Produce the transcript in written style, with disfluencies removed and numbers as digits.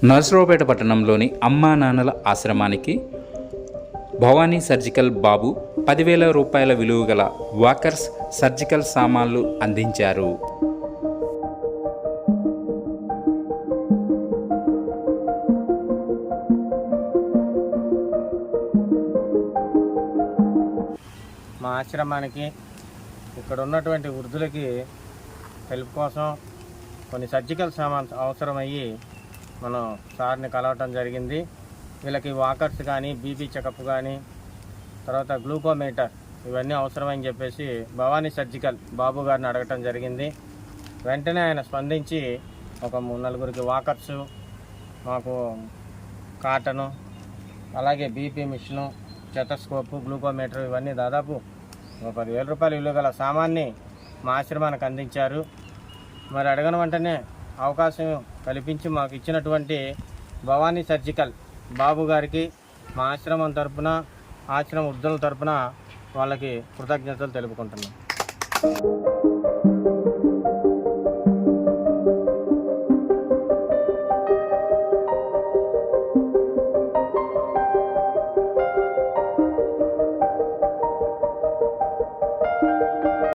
నర్సరావుపేట పట్టణంలోని అమ్మా నాన్నల ఆశ్రమానికి భవానీ సర్జికల్ బాబు 10,000 రూపాయల విలువ గల వాకర్స్ సర్జికల్ సామాన్లు అందించారు. మా ఆశ్రమానికి ఇక్కడ ఉన్నటువంటి వృద్ధులకి హెల్ప్ కోసం కొన్ని సర్జికల్ సామాన్స్ అవసరమయ్యి మనం సార్ని కలవటం జరిగింది. వీళ్ళకి వాకర్స్ కానీ, బీపీ చెకప్ కానీ, తర్వాత గ్లూకోమీటర్ ఇవన్నీ అవసరమని చెప్పేసి భవానీ సర్జికల్ బాబు గారిని అడగటం జరిగింది. వెంటనే ఆయన స్పందించి ఒక 3-4 వాకర్సు, మాకు కాటను, అలాగే బీపీ మిషను, స్టెతస్కోపు, గ్లూకోమీటర్ ఇవన్నీ దాదాపు 10,000 రూపాయల విలువ గల సామాన్ని మా ఆశ్రమానికి అందించారు. మరి అడగని వెంటనే అవకాశం కల్పించి మాకు ఇచ్చినటువంటి భవానీ సర్జికల్ బాబు గారికి మా ఆశ్రమం తరపున, ఆశ్రమ వృద్ధుల తరపున వాళ్ళకి కృతజ్ఞతలు తెలుపుకుంటున్నాం.